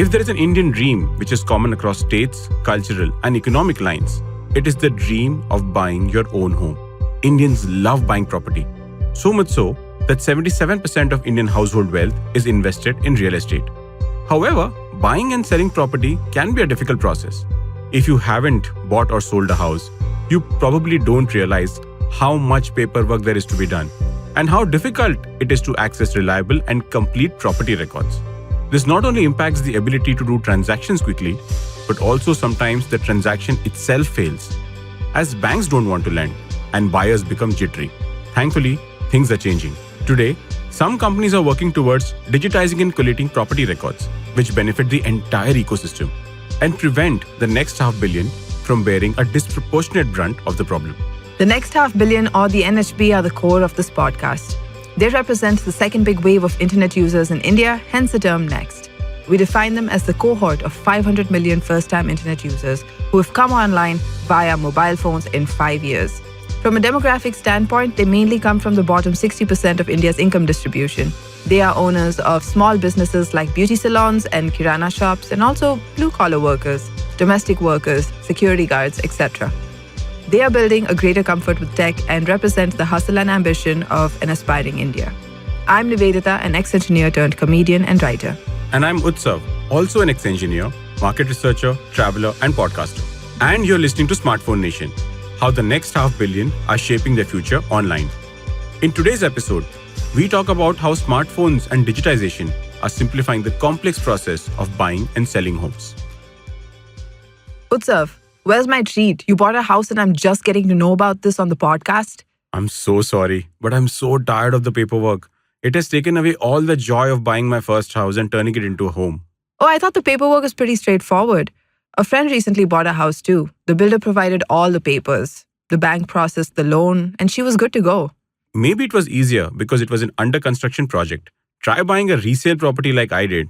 If there is an Indian dream which is common across states, cultural, and economic lines, it is the dream of buying your own home. Indians love buying property. So much so that 77% of Indian household wealth is invested in real estate. However, buying and selling property can be a difficult process. If you haven't bought or sold a house, you probably don't realize how much paperwork there is to be done and how difficult it is to access reliable and complete property records. This not only impacts the ability to do transactions quickly, but also sometimes the transaction itself fails, as banks don't want to lend and buyers become jittery. Thankfully, things are changing. Today, some companies are working towards digitizing and collating property records, which benefit the entire ecosystem and prevent the next $500 million from bearing a disproportionate brunt of the problem. The next $500 million or the NHB are the core of this podcast. They represent the second big wave of internet users in India, hence the term next. We define them as the cohort of 500 million first-time internet users who have come online via mobile phones in 5 years. From a demographic standpoint, they mainly come from the bottom 60% of India's income distribution. They are owners of small businesses like beauty salons and kirana shops, and also blue-collar workers, domestic workers, security guards, etc. They are building a greater comfort with tech and represent the hustle and ambition of an aspiring India. I'm Nivedita, an ex-engineer turned comedian and writer. And I'm Utsav, also an ex-engineer, market researcher, traveler, and podcaster. And you're listening to Smartphone Nation, how the next $500 million are shaping their future online. In today's episode, we talk about how smartphones and digitization are simplifying the complex process of buying and selling homes. Utsav, where's my treat? You bought a house and I'm just getting to know about this on the podcast? I'm so sorry, but I'm so tired of the paperwork. It has taken away all the joy of buying my first house and turning it into a home. Oh, I thought the paperwork was pretty straightforward. A friend recently bought a house too. The builder provided all the papers. The bank processed the loan and she was good to go. Maybe it was easier because it was an under construction project. Try buying a resale property like I did,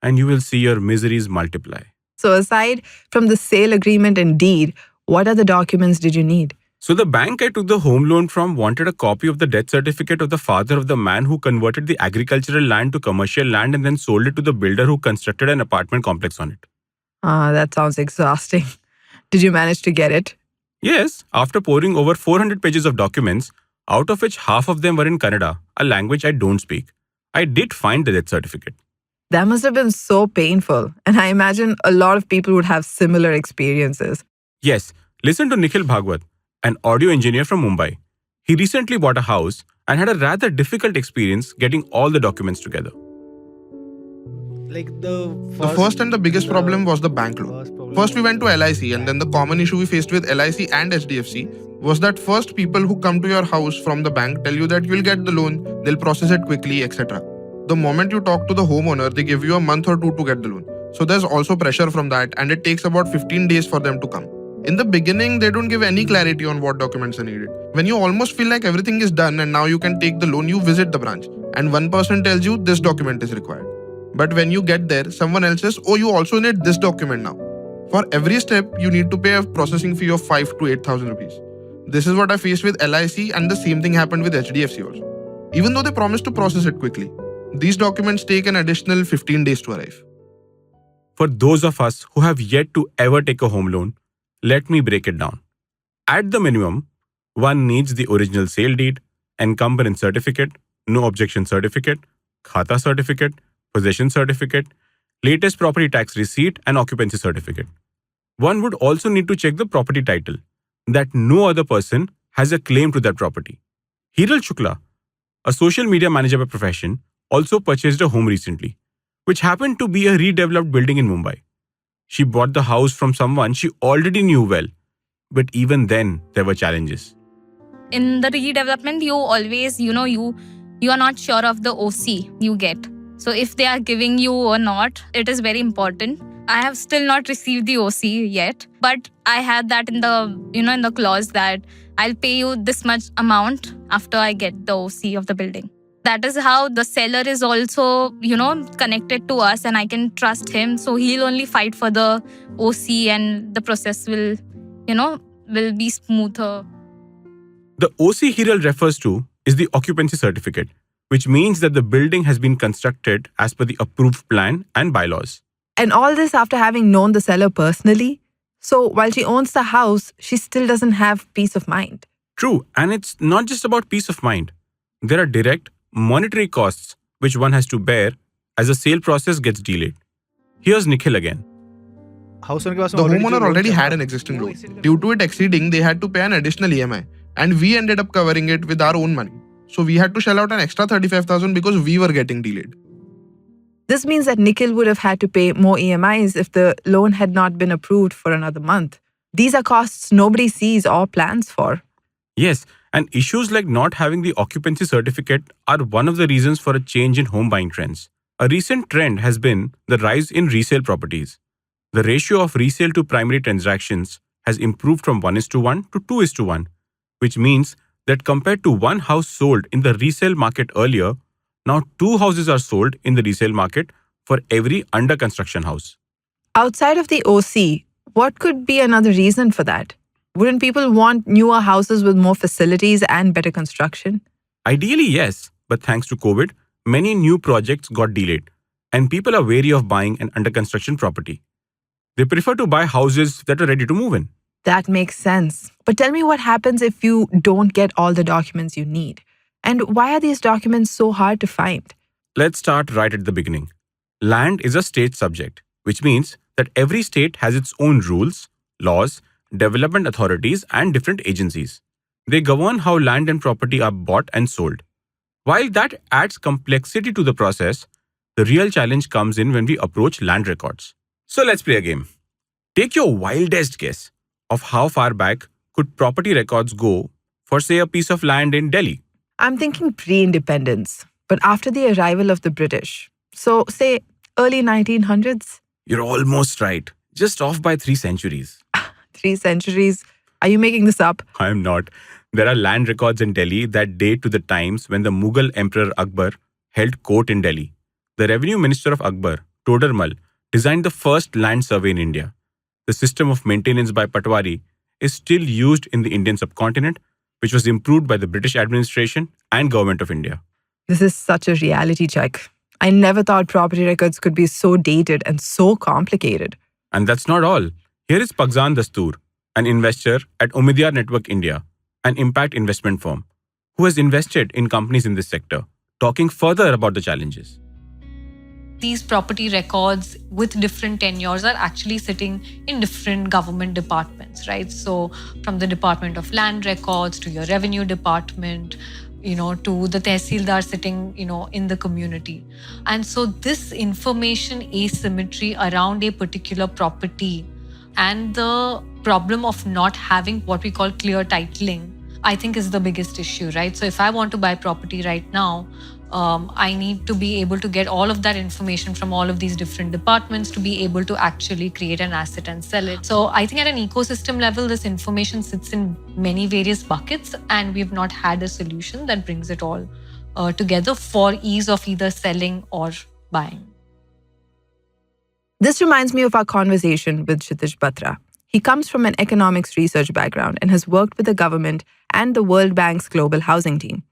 and you will see your miseries multiply. So aside from the sale agreement and deed, what other documents did you need? So the bank I took the home loan from wanted a copy of the death certificate of the father of the man who converted the agricultural land to commercial land and then sold it to the builder who constructed an apartment complex on it. That sounds exhausting. Did you manage to get it? Yes, after pouring over 400 pages of documents, out of which half of them were in Kannada, a language I don't speak, I did find the death certificate. That must have been so painful. And I imagine a lot of people would have similar experiences. Yes, listen to Nikhil Bhagwat, an audio engineer from Mumbai. He recently bought a house and had a rather difficult experience getting all the documents together. The first and the biggest problem was the bank loan. First we went to LIC, and then the common issue we faced with LIC and HDFC was that first people who come to your house from the bank tell you that you'll get the loan, they'll process it quickly, etc. The moment you talk to the homeowner, they give you a month or two to get the loan. So there's also pressure from that, and it takes about 15 days for them to come. In the beginning, they don't give any clarity on what documents are needed. When you almost feel like everything is done and now you can take the loan, you visit the branch, and one person tells you this document is required. But when you get there, someone else says, oh, you also need this document now. For every step, you need to pay a processing fee of 5 to 8,000 rupees. This is what I faced with LIC, and the same thing happened with HDFC also. Even though they promised to process it quickly, these documents take an additional 15 days to arrive. For those of us who have yet to ever take a home loan, let me break it down. At the minimum, one needs the original sale deed, encumbrance certificate, no objection certificate, khata certificate, possession certificate, latest property tax receipt, and occupancy certificate. One would also need to check the property title, that no other person has a claim to that property. Hiral Shukla, a social media manager by profession, also purchased a home recently, which happened to be a redeveloped building in Mumbai. She bought the house from someone she already knew well, but even then there were challenges. In the redevelopment, you always, you are not sure of the OC you get. So if they are giving you or not, it is very important. I have still not received the OC yet, but I had that in the clause that I'll pay you this much amount after I get the OC of the building. That is how the seller is also, connected to us, and I can trust him. So he'll only fight for the OC and the process will be smoother. The OC Hiral refers to is the occupancy certificate, which means that the building has been constructed as per the approved plan and bylaws. And all this after having known the seller personally. So while she owns the house, she still doesn't have peace of mind. True, and it's not just about peace of mind. There are direct monetary costs which one has to bear as the sale process gets delayed. Here's Nikhil again. The homeowner already had an existing loan. Due to it exceeding, they had to pay an additional EMI. And we ended up covering it with our own money. So we had to shell out an extra 35,000 because we were getting delayed. This means that Nikhil would have had to pay more EMIs if the loan had not been approved for another month. These are costs nobody sees or plans for. Yes, and issues like not having the occupancy certificate are one of the reasons for a change in home buying trends. A recent trend has been the rise in resale properties. The ratio of resale to primary transactions has improved from 1:1 to 2:1, which means that compared to one house sold in the resale market earlier, now 2 houses are sold in the resale market for every under construction house. Outside of the OC, what could be another reason for that? Wouldn't people want newer houses with more facilities and better construction? Ideally, yes, but thanks to COVID, many new projects got delayed, and people are wary of buying an under construction property. They prefer to buy houses that are ready to move in. That makes sense. But tell me what happens if you don't get all the documents you need? And why are these documents so hard to find? Let's start right at the beginning. Land is a state subject, which means that every state has its own rules, laws, development authorities, and different agencies. They govern how land and property are bought and sold. While that adds complexity to the process, the real challenge comes in when we approach land records. So let's play a game. Take your wildest guess of how far back could property records go for, say, a piece of land in Delhi. I'm thinking pre-independence, but after the arrival of the British. So, say, early 1900s? You're almost right, just off by 3 centuries. 3 centuries? Are you making this up? I'm not. There are land records in Delhi that date to the times when the Mughal Emperor Akbar held court in Delhi. The revenue minister of Akbar, Todarmal, designed the first land survey in India. The system of maintenance by Patwari is still used in the Indian subcontinent, which was improved by the British administration and government of India. This is such a reality check. I never thought property records could be so dated and so complicated. And that's not all. Here is Pagzan Dastoor, an investor at Omidyar Network India, an impact investment firm, who has invested in companies in this sector, talking further about the challenges. These property records with different tenures are actually sitting in different government departments, right? So from the Department of Land Records to your revenue department, to the tehsildar sitting, in the community. And so this information asymmetry around a particular property and the problem of not having what we call clear titling, I think is the biggest issue, right? So if I want to buy property right now, I need to be able to get all of that information from all of these different departments to be able to actually create an asset and sell it. So I think at an ecosystem level, this information sits in many various buckets, and we've not had a solution that brings it all together for ease of either selling or buying. This reminds me of our conversation with Kshitij Batra. He comes from an economics research background and has worked with the government and the World Bank's global housing team.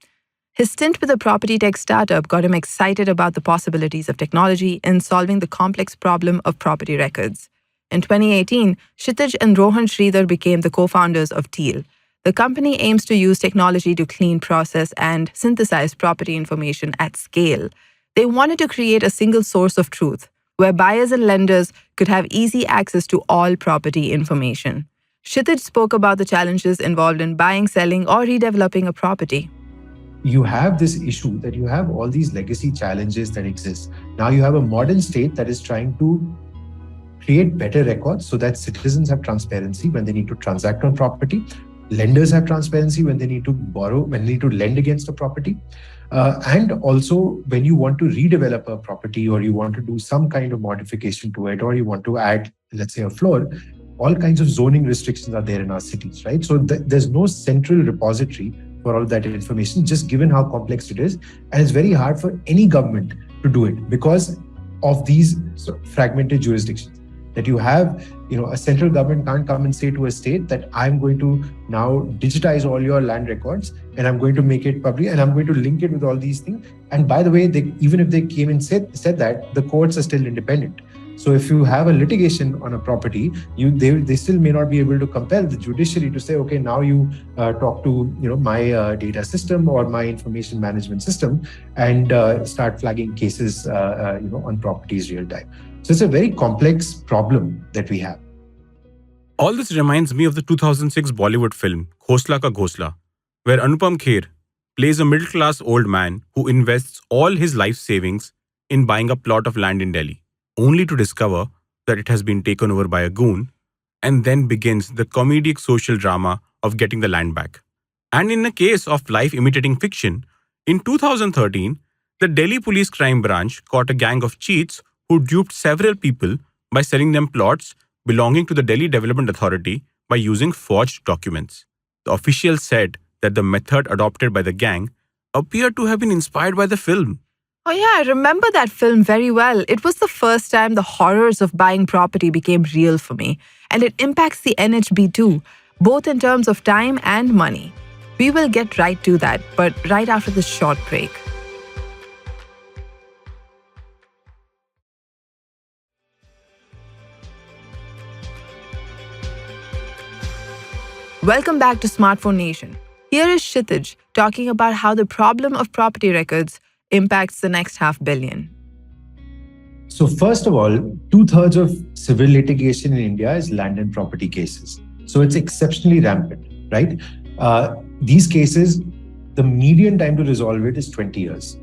His stint with a property tech startup got him excited about the possibilities of technology in solving the complex problem of property records. In 2018, Kshitij and Rohan Sridhar became the co-founders of TEAL. The company aims to use technology to clean, process, and synthesize property information at scale. They wanted to create a single source of truth, where buyers and lenders could have easy access to all property information. Kshitij spoke about the challenges involved in buying, selling, or redeveloping a property. You have this issue that you have all these legacy challenges that exist. Now you have a modern state that is trying to create better records so that citizens have transparency when they need to transact on property. Lenders have transparency when they need to borrow, when they need to lend against a property. And also when you want to redevelop a property or you want to do some kind of modification to it, or you want to add, let's say, a floor, all kinds of zoning restrictions are there in our cities, right? So there's no central repository for all that information, just given how complex it is. And it's very hard for any government to do it because of these fragmented jurisdictions. That you have, a central government can't come and say to a state that I'm going to now digitize all your land records and I'm going to make it public and I'm going to link it with all these things. And by the way, even if they came and said that, the courts are still independent. So if you have a litigation on a property, they still may not be able to compel the judiciary to say, okay, now you talk to my data system or my information management system and start flagging cases on properties real time. So it's a very complex problem that we have. All this reminds me of the 2006 Bollywood film Khosla Ka Ghosla, where Anupam Kher plays a middle-class old man who invests all his life savings in buying a plot of land in Delhi, only to discover that it has been taken over by a goon, and then begins the comedic social drama of getting the land back. And in a case of life imitating fiction, in 2013, the Delhi Police Crime Branch caught a gang of cheats who duped several people by selling them plots belonging to the Delhi Development Authority by using forged documents. The officials said that the method adopted by the gang appeared to have been inspired by the film. Oh, yeah, I remember that film very well. It was the first time the horrors of buying property became real for me. And it impacts the NHB too, both in terms of time and money. We will get right to that, but right after this short break. Welcome back to Smartphone Nation. Here is Kshitij talking about how the problem of property records impacts the next $500 million. So first of all, 2/3 of civil litigation in India is land and property cases. So it's exceptionally rampant, right? These cases, the median time to resolve it is 20 years.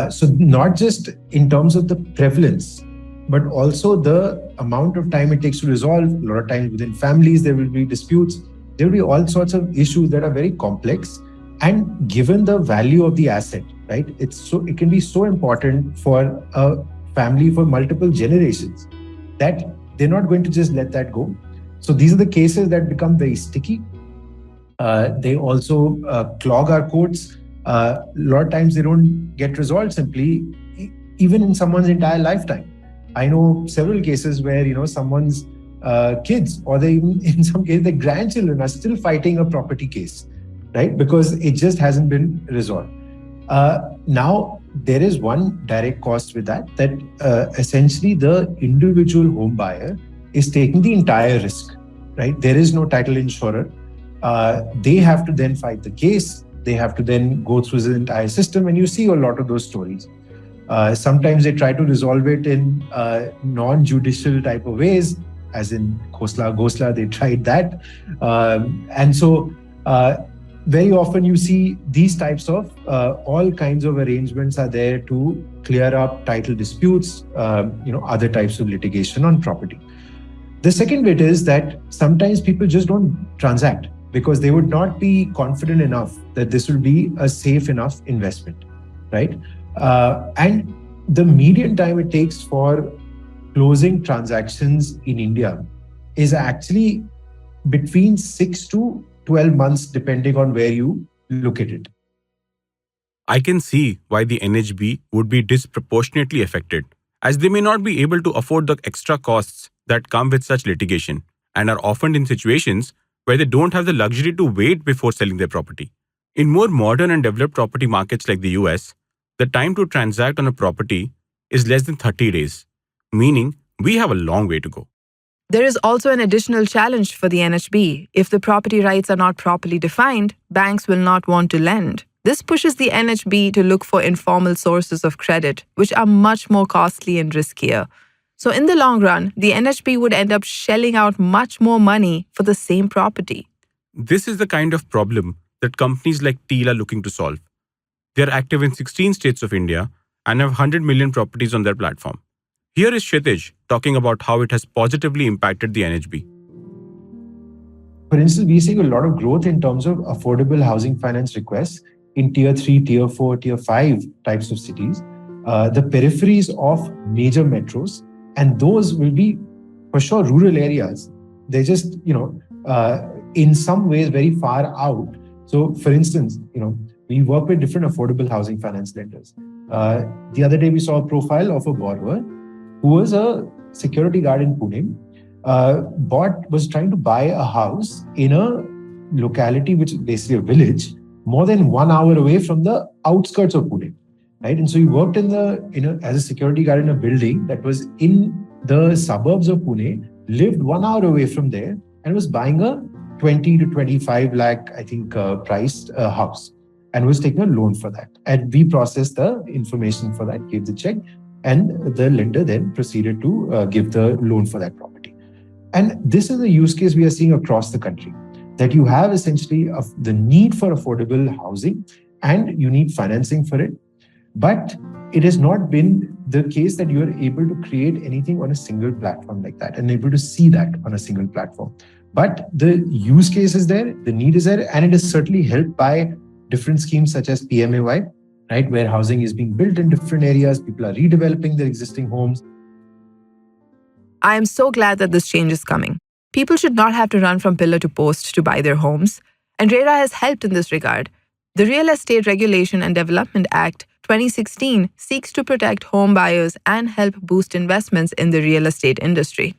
So not just in terms of the prevalence, but also the amount of time it takes to resolve. A lot of times within families, there will be disputes. There will be all sorts of issues that are very complex. And given the value of the asset, right, it can be so important for a family for multiple generations that they're not going to just let that go. So these are the cases that become very sticky. They also clog our courts. A lot of times they don't get resolved simply, even in someone's entire lifetime. I know several cases where someone's kids, or they even in some cases their grandchildren, are still fighting a property case, right? Because it just hasn't been resolved. Now there is one direct cost with that essentially the individual home buyer is taking the entire risk, right? There is no title insurer. They have to then fight the case. They have to then go through the entire system, and you see a lot of those stories. Sometimes they try to resolve it in non-judicial type of ways, as in Khosla Ghosla, they tried that. And so very often you see these types of all kinds of arrangements are there to clear up title disputes, other types of litigation on property. The second bit is that sometimes people just don't transact because they would not be confident enough that this will be a safe enough investment, right? And the median time it takes for closing transactions in India is actually between 6 to 12 months, depending on where you look at it. I can see why the NHB would be disproportionately affected, as they may not be able to afford the extra costs that come with such litigation and are often in situations where they don't have the luxury to wait before selling their property. In more modern and developed property markets like the US, the time to transact on a property is less than 30 days, meaning we have a long way to go. There is also an additional challenge for the NHB. If the property rights are not properly defined, banks will not want to lend. This pushes the NHB to look for informal sources of credit, which are much more costly and riskier. So in the long run, the NHB would end up shelling out much more money for the same property. This is the kind of problem that companies like TEAL are looking to solve. They are active in 16 states of India and have 100 million properties on their platform. Here is Kshitij talking about how it has positively impacted the NHB. For instance, we're seeing a lot of growth in terms of affordable housing finance requests in tier 3, tier 4, tier 5 types of cities, the peripheries of major metros, and those will be for sure rural areas. They're just, in some ways very far out. So for instance, we work with different affordable housing finance lenders. The other day we saw a profile of a borrower who was a security guard in Pune, was trying to buy a house in a locality, which is basically a village, more than 1 hour away from the outskirts of Pune, right? And so he worked as a security guard in a building that was in the suburbs of Pune, lived 1 hour away from there and was buying a 20 to 25 lakh, I think, priced house, and was taking a loan for that. And we processed the information for that, gave the check, and the lender then proceeded to give the loan for that property. And this is a use case we are seeing across the country, that you have essentially the need for affordable housing and you need financing for it. But it has not been the case that you are able to create anything on a single platform like that and able to see that on a single platform. But the use case is there, the need is there, and it is certainly helped by different schemes such as PMAY, right, where housing is being built in different areas, people are redeveloping their existing homes. I am so glad that this change is coming. People should not have to run from pillar to post to buy their homes, and RERA has helped in this regard. The Real Estate Regulation and Development Act 2016 seeks to protect home buyers and help boost investments in the real estate industry.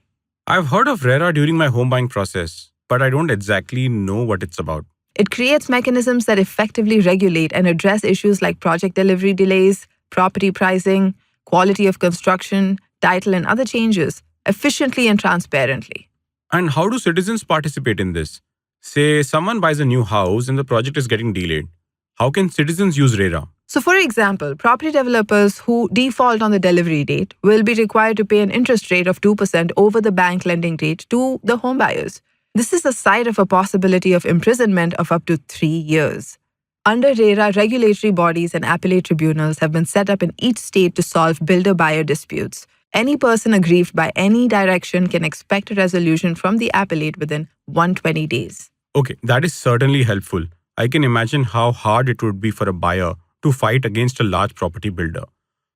I've heard of RERA during my home buying process, but I don't exactly know what it's about. It creates mechanisms that effectively regulate and address issues like project delivery delays, property pricing, quality of construction, title, and other changes efficiently and transparently. And how do citizens participate in this? Say someone buys a new house and the project is getting delayed. How can citizens use RERA? So, for example, property developers who default on the delivery date will be required to pay an interest rate of 2% over the bank lending rate to the home buyers. This is the side of a possibility of imprisonment of up to 3 years. Under RERA, regulatory bodies and appellate tribunals have been set up in each state to solve builder-buyer disputes. Any person aggrieved by any direction can expect a resolution from the appellate within 120 days. Okay, that is certainly helpful. I can imagine how hard it would be for a buyer to fight against a large property builder.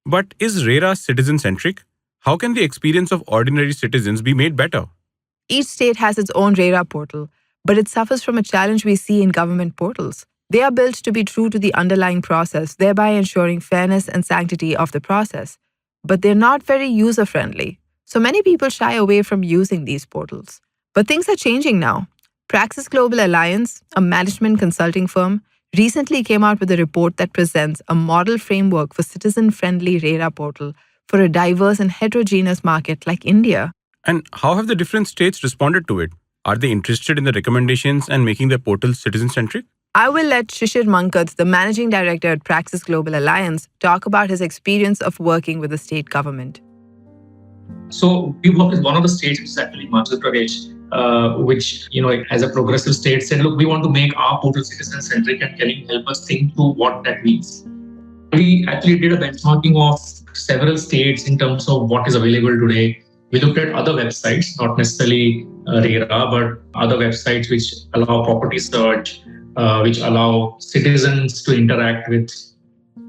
But is RERA citizen-centric? How can the experience of ordinary citizens be made better? Each state has its own RERA portal, but it suffers from a challenge we see in government portals. They are built to be true to the underlying process, thereby ensuring fairness and sanctity of the process. But they're not very user-friendly, so many people shy away from using these portals. But things are changing now. Praxis Global Alliance, a management consulting firm, recently came out with a report that presents a model framework for citizen-friendly RERA portal for a diverse and heterogeneous market like India. And how have the different states responded to it? Are they interested in the recommendations and making their portals citizen-centric? I will let Shishir Mankad, the managing director at Praxis Global Alliance, talk about his experience of working with the state government. So we work with one of the states, which is actually Madhya Pradesh, which, as a progressive state said, look, we want to make our portal citizen-centric, and can you help us think through what that means? We actually did a benchmarking of several states in terms of what is available today. We looked at other websites, not necessarily RERA, but other websites which allow property search, which allow citizens to interact with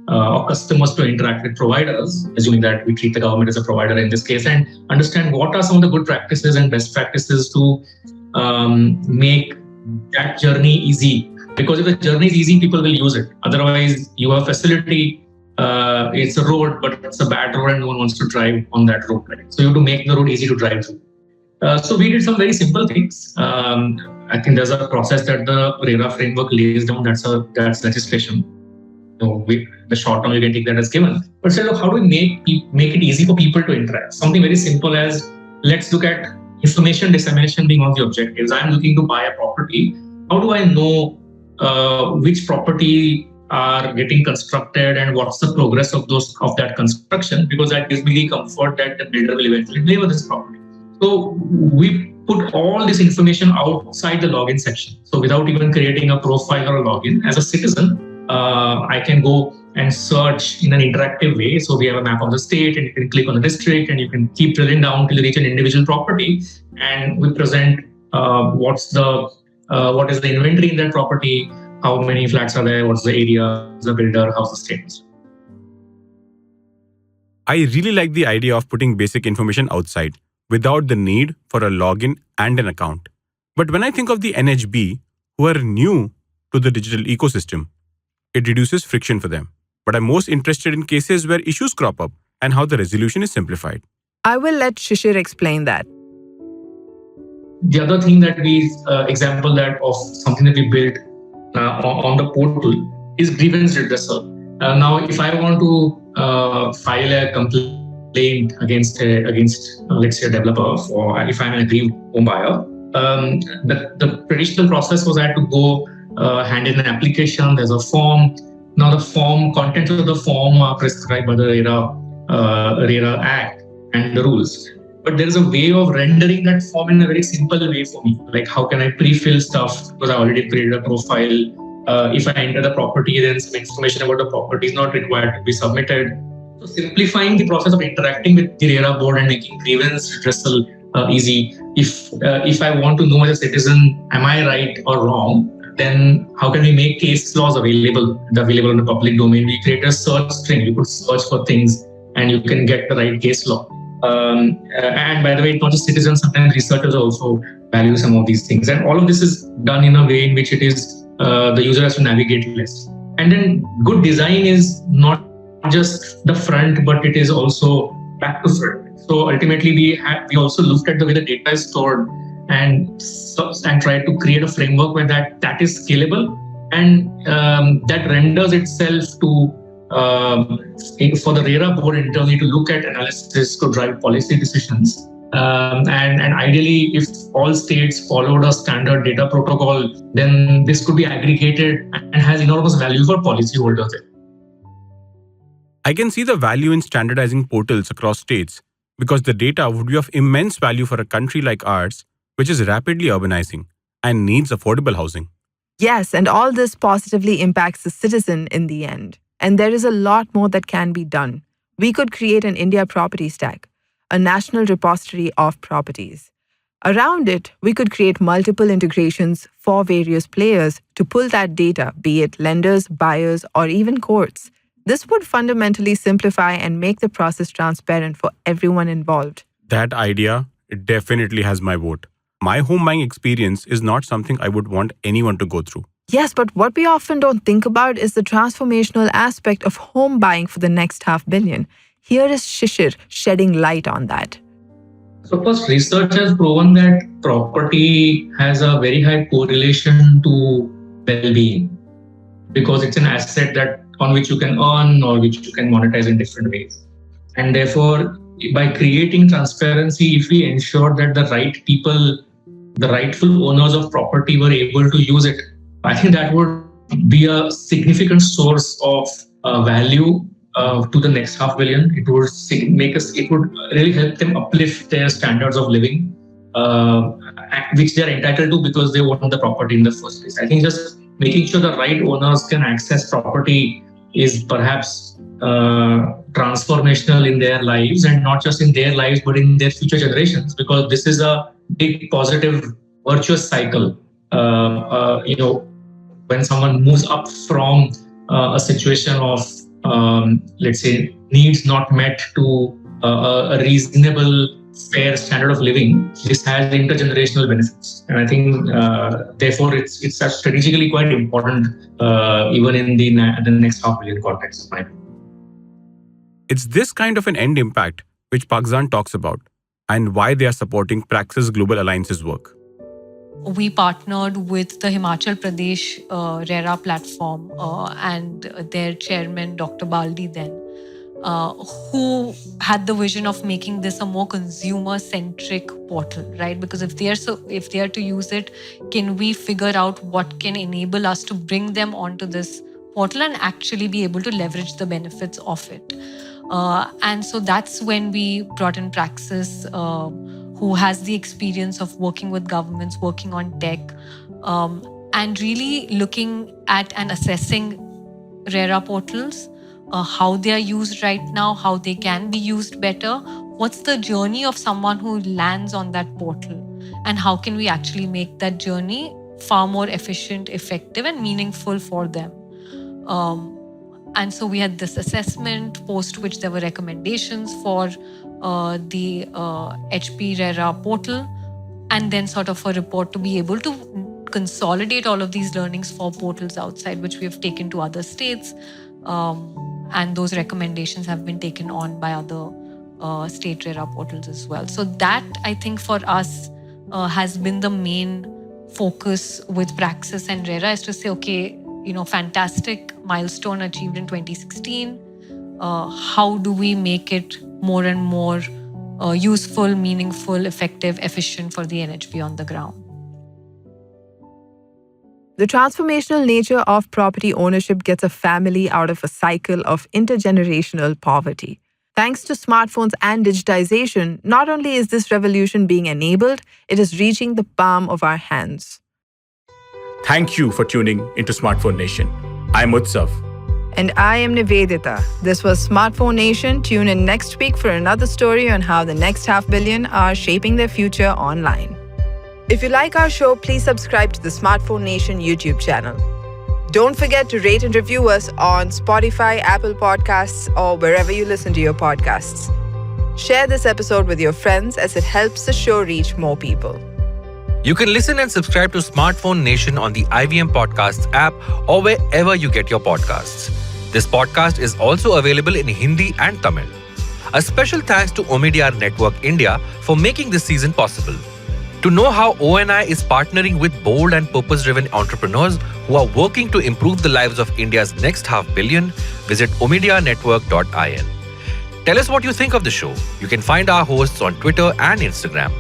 or customers to interact with providers, assuming that we treat the government as a provider in this case, and understand what are some of the good practices and best practices to make that journey easy. Because if the journey is easy, people will use it. Otherwise, you have facility, it's a road, but it's a bad road and no one wants to drive on that road. Right? So you have to make the road easy to drive through. So we did some very simple things. I think there's a process that the RERA framework lays down. That's registration. The short term you can take that as given. But say, look, how do we make it easy for people to interact? Something very simple as, let's look at information dissemination being one of the objectives. I'm looking to buy a property. How do I know which property are getting constructed and what's the progress of that construction? Because that gives me the comfort that the builder will eventually deliver this property. So we put all this information outside the login section. So without even creating a profile or a login, as a citizen, I can go and search in an interactive way. So we have a map of the state, and you can click on the district, and you can keep drilling down till you reach an individual property. And we present what is the inventory in that property, how many flats are there, what's the area, the builder, how's the status. I really like the idea of putting basic information outside, without the need for a login and an account. But when I think of the NHB, who are new to the digital ecosystem, it reduces friction for them. But I'm most interested in cases where issues crop up and how the resolution is simplified. I will let Shishir explain that. The other thing that example that of something that we built on the portal is grievance redressal. Now, if I want to file a complaint complaint against let's say a developer, or if I'm an aggrieved home buyer, the traditional process was I had to go hand in an application. There's a form. Now the contents of the form are prescribed by the RERA Act and the rules. But there is a way of rendering that form in a very simple way for me. Like, how can I pre-fill stuff because I already created a profile? If I enter the property, then some information about the property is not required to be submitted. So simplifying the process of interacting with the RERA board and making grievance redressal easy. If I want to know as a citizen, am I right or wrong? Then how can we make case laws available in the public domain? We create a search string. You could search for things and you can get the right case law. And by the way, not just citizens, sometimes researchers also value some of these things. And all of this is done in a way in which it is the user has to navigate less. And then good design is not just the front, but it is also back to front. So ultimately, we also looked at the way the data is stored and tried to create a framework where that is scalable and that renders itself to for the RERA board internally to look at analysis to drive policy decisions. And ideally, if all states followed a standard data protocol, then this could be aggregated and has enormous value for policyholders. I can see the value in standardizing portals across states because the data would be of immense value for a country like ours, which is rapidly urbanizing and needs affordable housing. Yes, and all this positively impacts the citizen in the end. And there is a lot more that can be done. We could create an India property stack, a national repository of properties. Around it, we could create multiple integrations for various players to pull that data, be it lenders, buyers, or even courts. This would fundamentally simplify and make the process transparent for everyone involved. That idea, it definitely has my vote. My home buying experience is not something I would want anyone to go through. Yes, but what we often don't think about is the transformational aspect of home buying for the next $500 million. Here is Shishir shedding light on that. So first, research has proven that property has a very high correlation to well-being because it's an asset on which you can earn or which you can monetize in different ways. And therefore, by creating transparency, if we ensure that the right people, the rightful owners of property were able to use it, I think that would be a significant source of value to the next $500 million. It would really help them uplift their standards of living, which they are entitled to because they own the property in the first place. I think just making sure the right owners can access property is perhaps transformational in their lives, and not just in their lives, but in their future generations, because this is a big positive virtuous cycle. When someone moves up from a situation of, let's say, needs not met to a reasonable, fair standard of living, this has intergenerational benefits. And I think, therefore, it's strategically quite important, even in the next $500 million context. It's this kind of an end impact which Pakzan talks about and why they are supporting Praxis Global Alliance's work. We partnered with the Himachal Pradesh RERA platform and their chairman, Dr. Baldi then, who had the vision of making this a more consumer-centric portal, right? Because if they are to use it, can we figure out what can enable us to bring them onto this portal and actually be able to leverage the benefits of it? And so that's when we brought in Praxis, who has the experience of working with governments, working on tech, and really looking at and assessing RERA portals, how they are used right now, how they can be used better, what's the journey of someone who lands on that portal, and how can we actually make that journey far more efficient, effective, and meaningful for them. And so we had this assessment, post which there were recommendations for the HP RERA portal, and then sort of a report to be able to consolidate all of these learnings for portals outside, which we have taken to other states. And those recommendations have been taken on by other state RERA portals as well. So that, I think, for us has been the main focus with Praxis and RERA, is to say, okay, fantastic milestone achieved in 2016. how do we make it more and more useful, meaningful, effective, efficient for the NHB on the ground. The transformational nature of property ownership gets a family out of a cycle of intergenerational poverty. Thanks to smartphones and digitization, not only is this revolution being enabled, it is reaching the palm of our hands. Thank you for tuning into Smartphone Nation. I'm Utsav. And I am Nivedita. This was Smartphone Nation. Tune in next week for another story on how the next 500 million are shaping their future online. If you like our show, please subscribe to the Smartphone Nation YouTube channel. Don't forget to rate and review us on Spotify, Apple Podcasts, or wherever you listen to your podcasts. Share this episode with your friends as it helps the show reach more people. You can listen and subscribe to Smartphone Nation on the IVM Podcasts app or wherever you get your podcasts. This podcast is also available in Hindi and Tamil. A special thanks to Omidyar Network India for making this season possible. To know how ONI is partnering with bold and purpose-driven entrepreneurs who are working to improve the lives of India's next 500 million, visit omidyarnetwork.in. Tell us what you think of the show. You can find our hosts on Twitter and Instagram.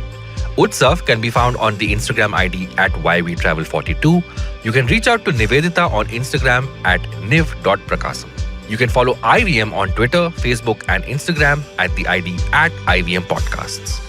Utsav can be found on the Instagram ID at YWTravel42. You can reach out to Nivedita on Instagram at niv.prakasam. You can follow IVM on Twitter, Facebook, and Instagram at the ID at IVM Podcasts.